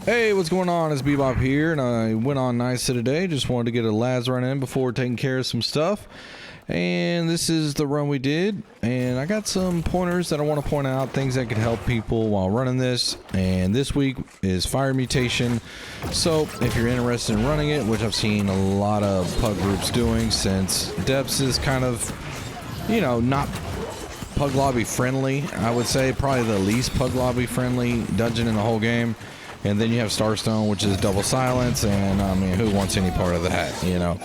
Hey, what's going on? It's Bebop here, and I went on nice today. Just wanted to get a LAZ run in before taking care of some stuff. And this is the run we did. And I got some pointers that I want to point out, things that could help people while running this. And this week is fire mutation. So if you're interested in running it, which I've seen a lot of pug groups doing, since Depths is kind of, you know, not pug lobby friendly, I would say probably the least pug lobby friendly dungeon in the whole game. And then you have Starstone, which is double silence, and I mean, who wants any part of that, you know?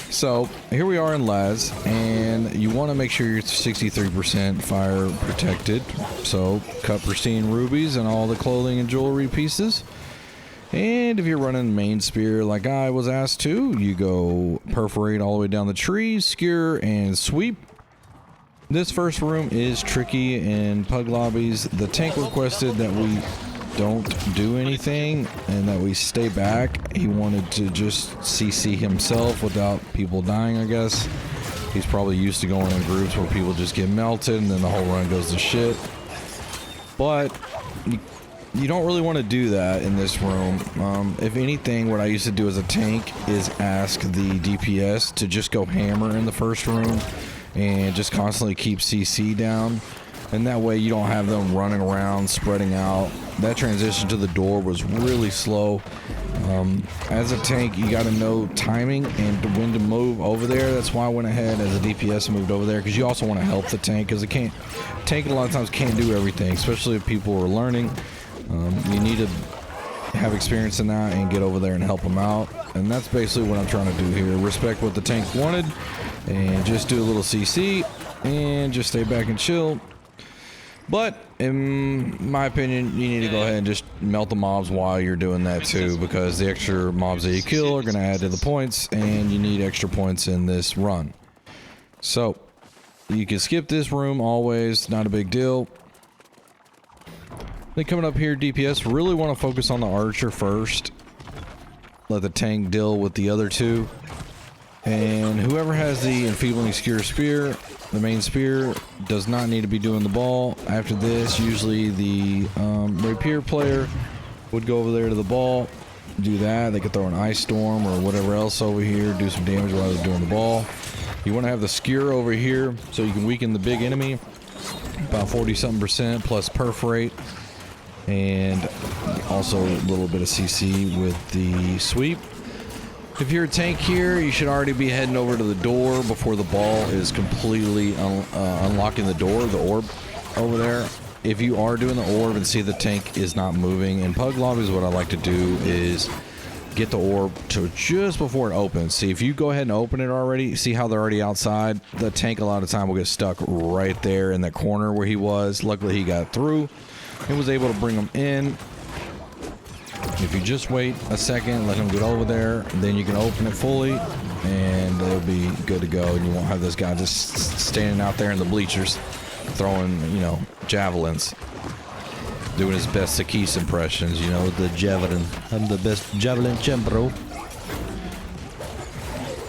So here we are in LAZ, and you want to make sure you're 63% fire protected. So cut pristine rubies and all the clothing and jewelry pieces. And if you're running main spear like I was asked to, you go perforate all the way down the tree, skewer, and sweep. This first room is tricky in pug lobbies. The tank requested that we don't do anything and that we stay back. He wanted to just CC himself without people dying, I guess. He's probably used to going in groups where people just get melted and then the whole run goes to shit. But you don't really want to do that in this room. If anything, what I used to do as a tank is ask the DPS to just go hammer in the first room and just constantly keep CC down. And that way you don't have them running around, spreading out. That transition to the door was really slow. As a tank, you got to know timing and when to move over there. That's why I went ahead as a DPS and moved over there, because you also want to help the tank, because tank a lot of times can't do everything, especially if people are learning. You need to have experience in that and get over there and help them out. And that's basically what I'm trying to do here. Respect what the tank wanted and just do a little CC and just stay back and chill. But in my opinion, you need to go ahead and just melt the mobs while you're doing that too, because the extra mobs that you kill are going to add to the points, and you need extra points in this run. So you can skip this room always, not a big deal. Then coming up here, DPS really want to focus on the archer first. Let the tank deal with the other two. And whoever has the enfeebling skewer spear, the main spear, does not need to be doing the ball. After this, usually the rapier player would go over there to the ball, do that. They could throw an ice storm or whatever else over here, do some damage while they're doing the ball. You want to have the skewer over here so you can weaken the big enemy, about 40-something% plus perforate, and also a little bit of CC with the sweep. If you're a tank here, you should already be heading over to the door before the ball is completely unlocking the door, the orb over there. If you are doing the orb and see the tank is not moving, in pug lobbies, what I like to do is get the orb to just before it opens. See, if you go ahead and open it already, see how they're already outside? The tank a lot of time will get stuck right there in that corner where he was. Luckily, he got through and was able to bring them in. If you just wait a second, let him get over there, then you can open it fully, and it'll be good to go, and you won't have this guy just standing out there in the bleachers throwing, you know, javelins, doing his best Sakis impressions, you know, the javelin. I'm the best javelin champ,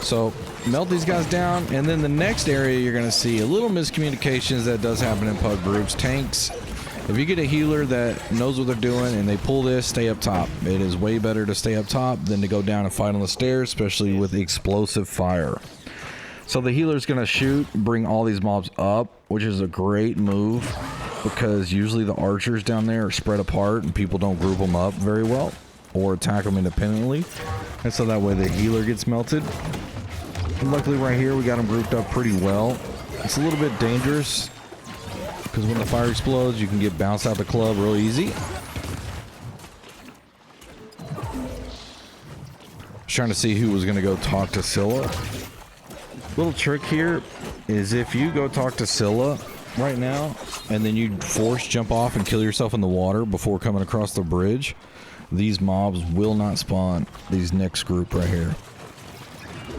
So melt these guys down, and then the next area you're going to see a little miscommunications that does happen in pug groups. Tanks, if you get a healer that knows what they're doing and they pull this, stay up top. It is way better to stay up top than to go down and fight on the stairs, especially with explosive fire. So the healer's going to shoot, bring all these mobs up, which is a great move, because usually the archers down there are spread apart and people don't group them up very well or attack them independently. And so that way the healer gets melted. And luckily right here we got them grouped up pretty well. It's a little bit dangerous, because when the fire explodes, you can get bounced out the club real easy. Trying to see who was going to go talk to Sila. Little trick here is if you go talk to Sila right now, and then you force jump off and kill yourself in the water before coming across the bridge, these mobs will not spawn, these next group right here.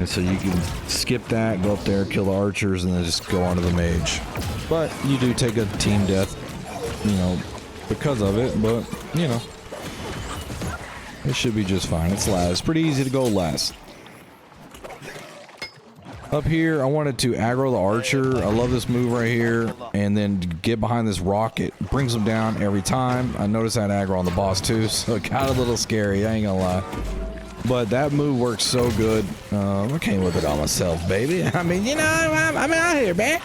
And so you can skip that, go up there, kill the archers, and then just go on to the mage. But you do take a team death, you know, because of it, but, you know, it should be just fine. It's last. Pretty easy to go last. Up here, I wanted to aggro the archer. I love this move right here. And then get behind this rock. It brings them down every time. I noticed I had aggro on the boss too, so it got a little scary, I ain't gonna lie. But that move works so good. I came with it on myself, baby. I mean, you know, I'm out here, man.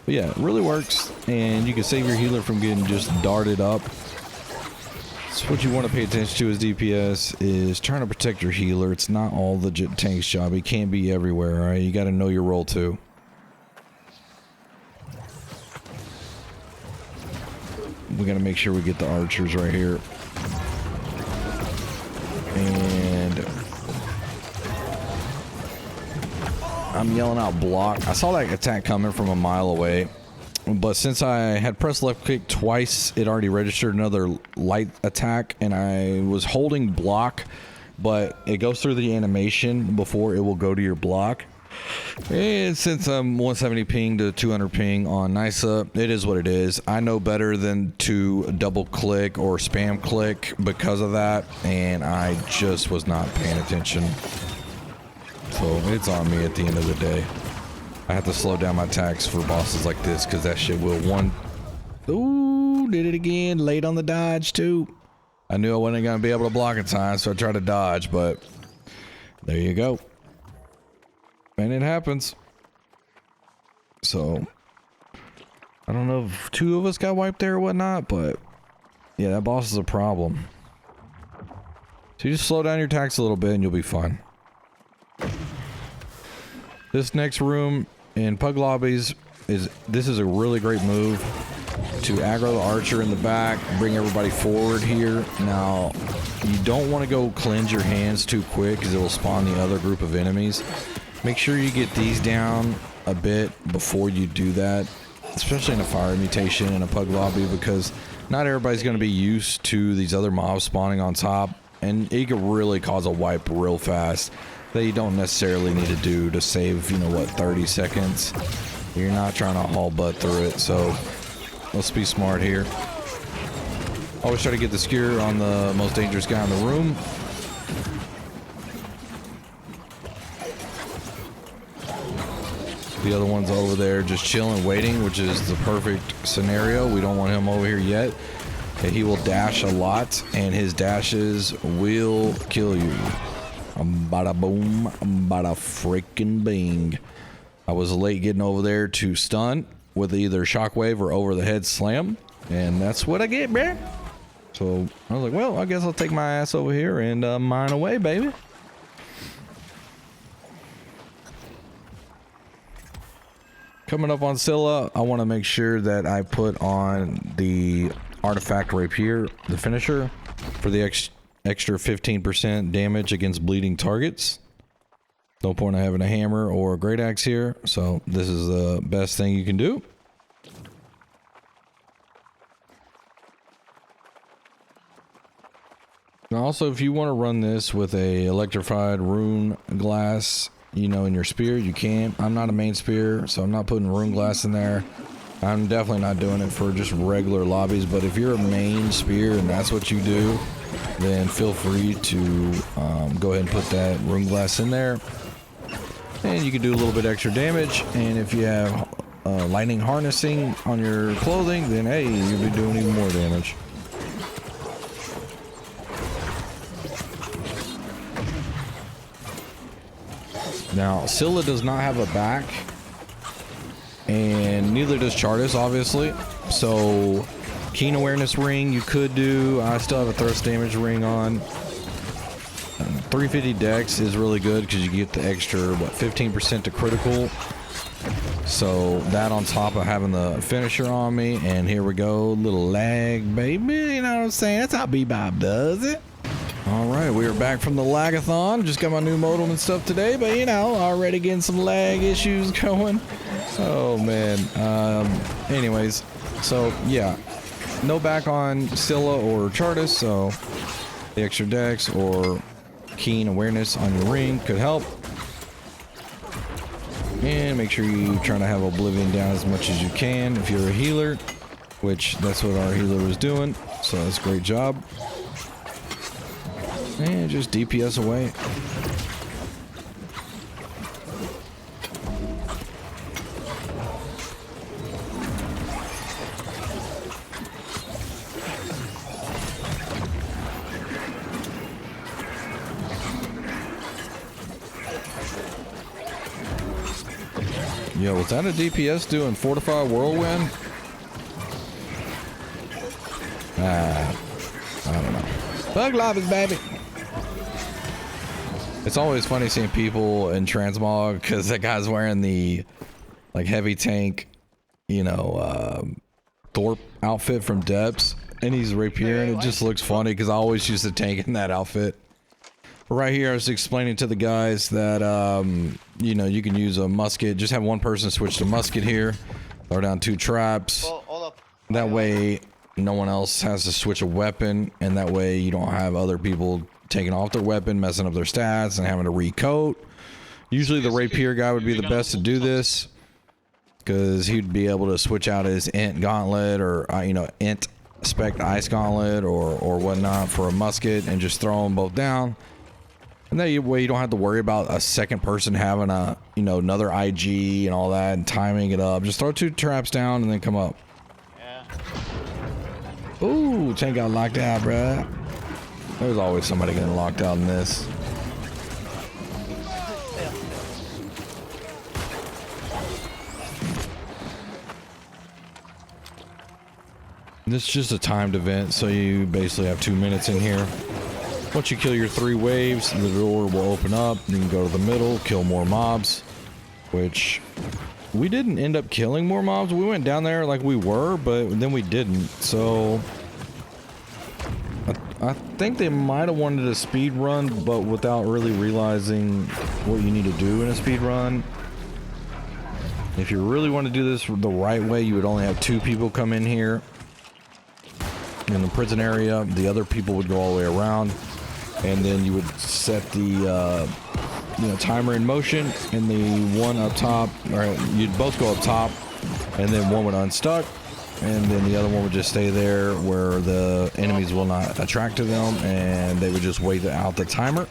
But yeah, it really works. And you can save your healer from getting just darted up. So what you want to pay attention to as DPS is trying to protect your healer. It's not all the tank's job. It can't be everywhere, alright? You got to know your role too. We got to make sure we get the archers right here. And I'm yelling out block. I saw that attack coming from a mile away. But since I had pressed left click twice, it already registered another light attack, and I was holding block, but it goes through the animation before it will go to your block. And since I'm 170 ping to 200 ping on Nisa, it is what it is. I know better than to double click or spam click because of that, and I just was not paying attention. So it's on me at the end of the day. I have to slow down my attacks for bosses like this because that shit will Ooh, did it again. Late on the dodge too. I knew I wasn't going to be able to block in time, so I tried to dodge, but there you go. And it happens. So I don't know if 2 of us got wiped there or whatnot, but yeah, that boss is a problem. So you just slow down your attacks a little bit and you'll be fine. This next room in Pug Lobbies this is a really great move to aggro the archer in the back, bring everybody forward here. Now, you don't want to go cleanse your hands too quick because it will spawn the other group of enemies. Make sure you get these down a bit before you do that, especially in a fire mutation in a Pug Lobby, because not everybody's going to be used to these other mobs spawning on top, and it could really cause a wipe real fast that you don't necessarily need to do to save, you know what, 30 seconds. You're not trying to haul butt through it, so let's be smart here. Always try to get the skewer on the most dangerous guy in the room. The other one's over there just chilling, waiting, which is the perfect scenario. We don't want him over here yet. He will dash a lot, and his dashes will kill you. Bada boom, bada freaking bing. I was late getting over there to stun with either shockwave or over the head slam, and that's what I get, man. So I was like, well, I guess I'll take my ass over here and mine away, baby. Coming up on Sila, I want to make sure that I put on the artifact rapier, the finisher, for the extra 15% damage against bleeding targets. No point in having a hammer or a great axe here, so this is the best thing you can do. Now also, if you want to run this with a electrified rune glass, you know, in your spear, you can. I'm not a main spear, so I'm not putting rune glass in there. I'm definitely not doing it for just regular lobbies, but if you're a main spear and that's what you do, then feel free to go ahead and put that rune glass in there. And you can do a little bit extra damage, and if you have lightning harnessing on your clothing, then hey, you'll be doing even more damage. Now, Sila does not have a back, and neither does Charis, obviously. So, keen awareness ring you could do. I still have a thrust damage ring on. 350 dex is really good because you get the extra, what, 15% to critical. So, that on top of having the finisher on me, and here we go, little lag, baby. You know what I'm saying? That's how Bebop does it. Alright, we are back from the lagathon. Just got my new modem and stuff today, but you know, already getting some lag issues going. Oh man. Anyways, so yeah, no back on Sila or Charis, so the extra dex or keen awareness on your ring could help. And make sure you try to have Oblivion down as much as you can if you're a healer, which that's what our healer was doing, so that's a great job. And just DPS away. Yo, was that a DPS doing Fortified Whirlwind? I don't know. Bug lobbies, baby. It's always funny seeing people in transmog because that guy's wearing the like heavy tank, you know, Thorpe outfit from Depths, and he's rapier, and it just looks funny because I always use the tank in that outfit. Right here, I was explaining to the guys that, you know, you can use a musket. Just have one person switch to musket here. Throw down 2 traps. That way, no one else has to switch a weapon, and that way you don't have other people taking off their weapon, messing up their stats, and having to recoat. Usually the rapier guy would be the best to do this, because he'd be able to switch out his int gauntlet or, you know, int spec ice gauntlet or whatnot for a musket and just throw them both down. And that way you don't have to worry about a second person having a, you know, another IG and all that and timing it up. Just throw 2 traps down and then come up. Yeah. Ooh, tank got locked out, bruh. There's always somebody getting locked out in this. This is just a timed event, so you basically have 2 minutes in here. Once you kill your 3 waves, the door will open up. You can go to the middle, kill more mobs, which we didn't end up killing more mobs. We went down there like we were, but then we didn't. So I think they might have wanted a speed run, but without really realizing what you need to do in a speed run. If you really want to do this the right way, you would only have 2 people come in here in the prison area. The other people would go all the way around, and then you would set the you know, timer in motion, and the one up top, or you'd both go up top, and then one would unstuck, and then the other one would just stay there where the enemies will not attract to them, and they would just wait out the timer.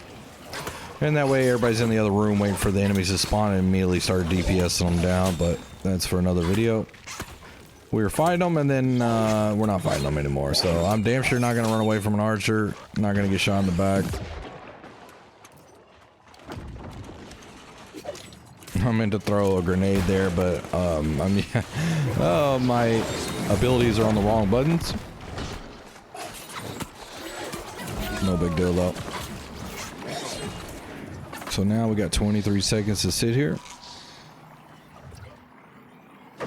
And that way everybody's in the other room waiting for the enemies to spawn and immediately start DPSing them down, but that's for another video. We were fighting them, and then we're not fighting them anymore. So I'm damn sure not going to run away from an archer. Not going to get shot in the back. I meant to throw a grenade there, but I mean, my abilities are on the wrong buttons. No big deal though. So now we got 23 seconds to sit here.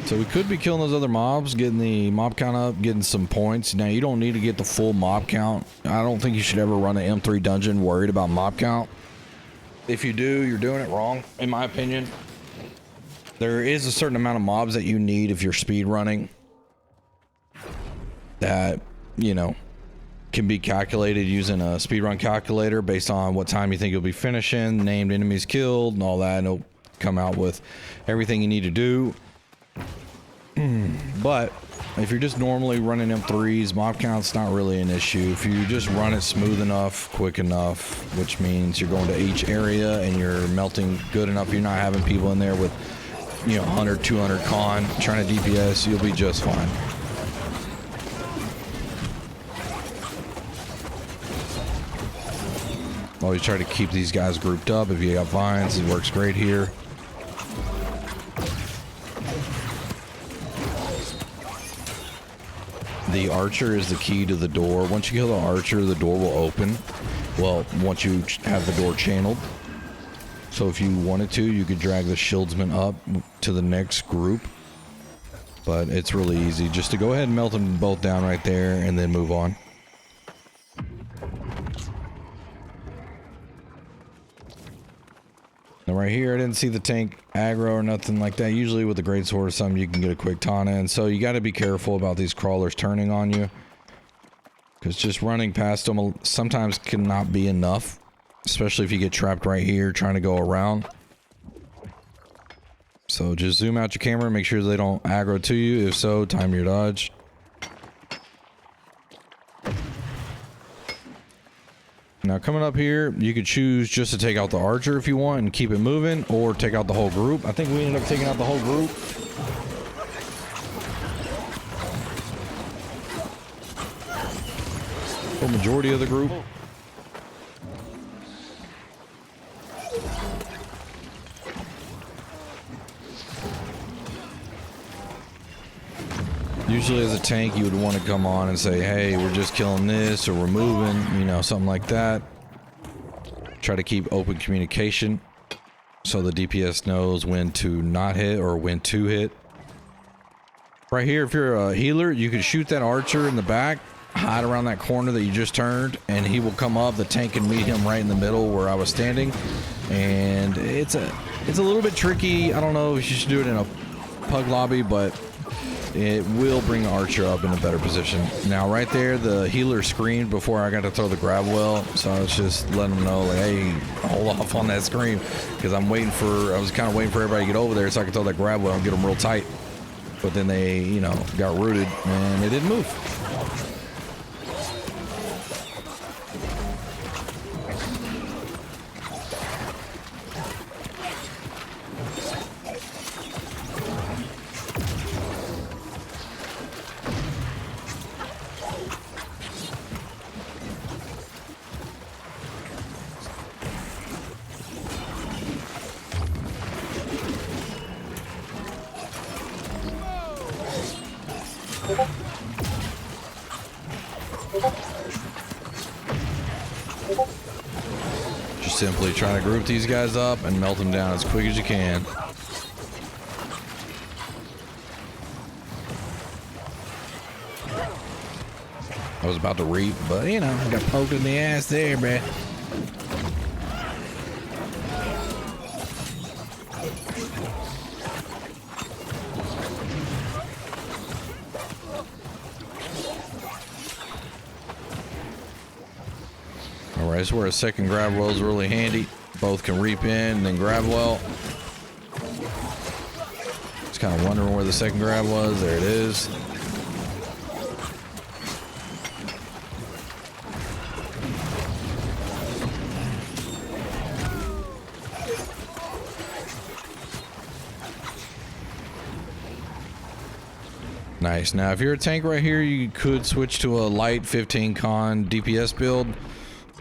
So we could be killing those other mobs, getting the mob count up, getting some points. Now you don't need to get the full mob count. I don't think you should ever run an M3 dungeon worried about mob count. If you do, you're doing it wrong, in my opinion. There is a certain amount of mobs that you need if you're speed running that, you know, can be calculated using a speedrun calculator based on what time you think you'll be finishing, named enemies killed, and all that, and it'll come out with everything you need to do. But if you're just normally running M3s, mob count's not really an issue. If you just run it smooth enough, quick enough, which means you're going to each area and you're melting good enough, you're not having people in there with, you know, 100, 200 con trying to DPS, you'll be just fine. Always try to keep these guys grouped up. If you got vines, it works great here. The archer is the key to the door. Once you kill the archer, the door will open. Well, once you have the door channeled. So if you wanted to, you could drag the shieldsman up to the next group. But it's really easy just to go ahead and melt them both down right there and then move on. Now right here, I didn't see the tank aggro or nothing like that. Usually with the great sword or something, you can get a quick taunt in. So you got to be careful about these crawlers turning on you, because just running past them sometimes cannot be enough, especially if you get trapped right here trying to go around. So just zoom out your camera, make sure they don't aggro to you. If so, time your dodge. Now coming up here, you could choose just to take out the archer if you want and keep it moving, or take out the whole group. I think we ended up taking out the whole group. The majority of the group. Usually as a tank, you would want to come on and say, hey, we're just killing this, or we're moving, you know, something like that. Try to keep open communication so the DPS knows when to not hit or when to hit. Right here, if you're a healer, you can shoot that archer in the back, hide around that corner that you just turned, and he will come up. The tank can meet him right in the middle where I was standing. And it's a little bit tricky. I don't know if you should do it in a pug lobby, but it will bring the archer up in a better position. Now, right there, the healer screamed before I got to throw the grab well, so I was just letting them know, like, hey, hold off on that scream, because I was kind of waiting for everybody to get over there so I could throw that grab well and get them real tight. But then they, you know, got rooted and they didn't move. Just simply trying to group these guys up and melt them down as quick as you can. I was about to reap, but you know, I got poked in the ass there, man. Alright, this is where a second grab well is really handy. Both can reap in and then grab well. Just kind of wondering where the second grab was. There it is. Nice. Now, if you're a tank right here, you could switch to a light 15 con DPS build.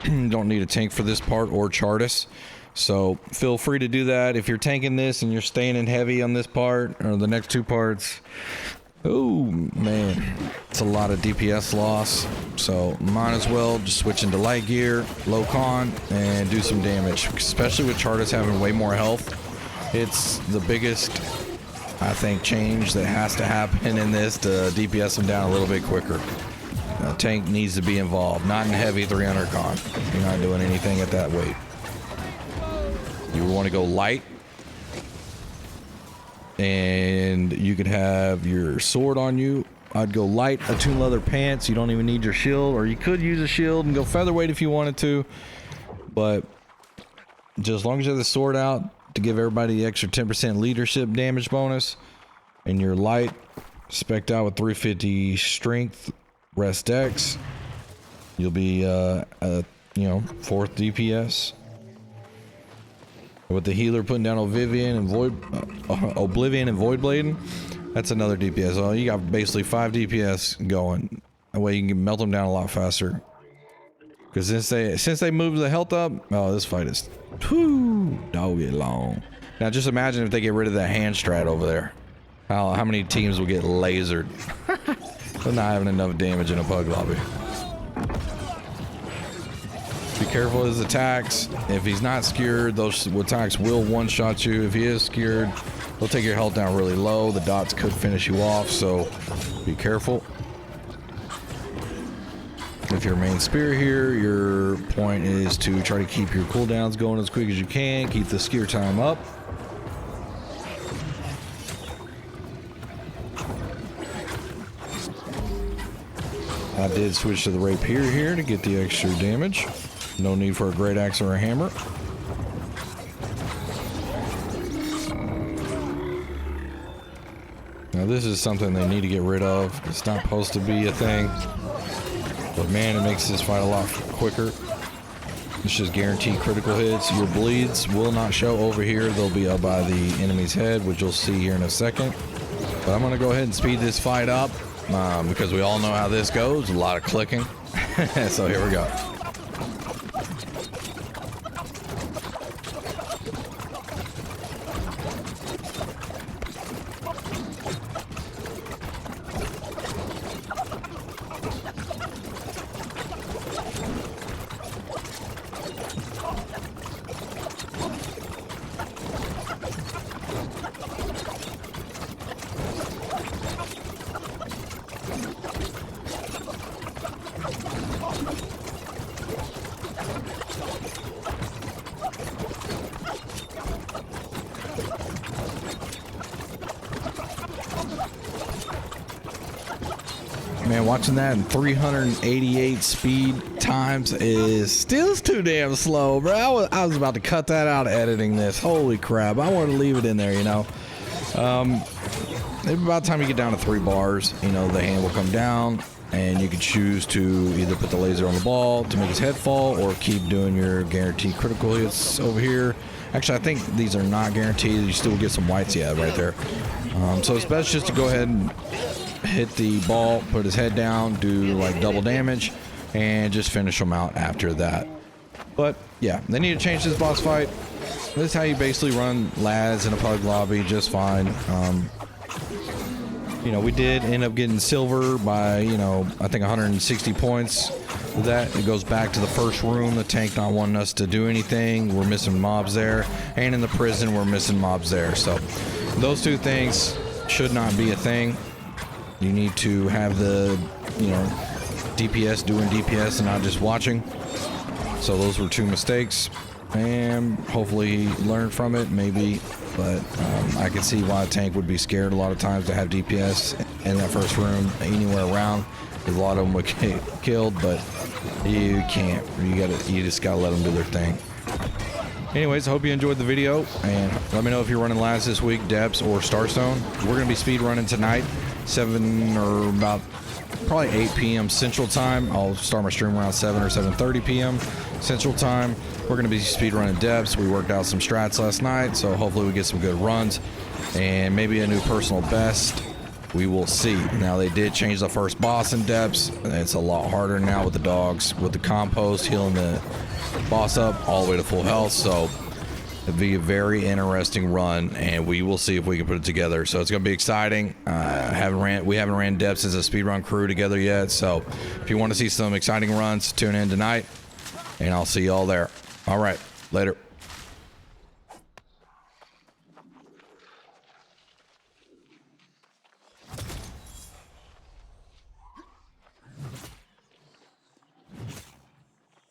Don't need a tank for this part or Charis, so feel free to do that. If you're tanking this and you're staying in heavy on this part or the next two parts, oh man, it's a lot of DPS loss, so might as well just switch into light gear, low con, and do some damage, especially with Charis having way more health. It's the biggest, I think, change that has to happen in this to DPS them down a little bit quicker. Tank needs to be involved, not in heavy 300 con. You're not doing anything at that weight. You want to go light, and you could have your sword on you. I'd go light, attuned leather pants. You don't even need your shield, or you could use a shield and go featherweight if you wanted to. But just as long as you have the sword out to give everybody the extra 10% leadership damage bonus, and you're light, spec'd out with 350 strength. Rest Dex, you'll be you know, 4th DPS. With the healer putting down Oblivion and Void Blading, that's another DPS. So you got basically 5 DPS going. That way you can melt them down a lot faster. Because since they moved the health up, oh, this fight is too doggy long. Now just imagine if they get rid of that hand strat over there. How many teams will get lasered? For not having enough damage in a pug lobby. Be careful of his attacks. If he's not skewered, those attacks will one-shot you. If he is skewered, they'll take your health down really low. The dots could finish you off, so be careful. If you're main spear here, your point is to try to keep your cooldowns going as quick as you can. Keep the skewer time up. I did switch to the rapier here to get the extra damage. No need for a great axe or a hammer. Now this is something they need to get rid of. It's not supposed to be a thing. But man, it makes this fight a lot quicker. It's just guaranteed critical hits. Your bleeds will not show over here. They'll be up by the enemy's head, which you'll see here in a second. But I'm going to go ahead and speed this fight up. Because we all know how this goes, a lot of clicking. So here we go. Man, watching that in 388 speed times is still too damn slow, bro. I was about to cut that out editing this. Holy crap. I wanted to leave it in there, you know. Maybe about the time you get down to 3 bars, you know, the hand will come down and you can choose to either put the laser on the ball to make his head fall or keep doing your guaranteed critical hits over here. Actually, I think these are not guaranteed. You still get some whites, yeah, right there. So it's best just to go ahead and hit the ball, put his head down, do like double damage, and just finish him out after that. But yeah, they need to change this boss fight. This is how you basically run LAZ in a public lobby just fine. You know, we did end up getting silver by, you know, I think 160 points. With that, it goes back to the first room, the tank not wanting us to do anything. We're missing mobs there, and in the prison we're missing mobs there. So those two things should not be a thing. You need to have the, you know, DPS doing DPS and not just watching. So those were 2 mistakes, and hopefully he learned from it, maybe. But I can see why a tank would be scared a lot of times to have DPS in that first room anywhere around. A lot of them would get killed, but you can't. You just gotta let them do their thing. Anyways, I hope you enjoyed the video, and let me know if you're running LAZ this week, Depths or Starstone. We're gonna be speed running tonight, 7 or about probably 8 p.m. Central Time. I'll start my stream around 7 or 7:30 p.m. Central Time. We're gonna be speed running Depths. We worked out some strats last night, so hopefully we get some good runs and maybe a new personal best. We will see. Now, they did change the first boss in Depths. It's a lot harder now with the dogs, with the compost, healing the boss up all the way to full health. So it'll be a very interesting run, and we will see if we can put it together. So it's going to be exciting. We haven't ran Depths as a speedrun crew together yet. So if you want to see some exciting runs, tune in tonight, and I'll see you all there. All right, later.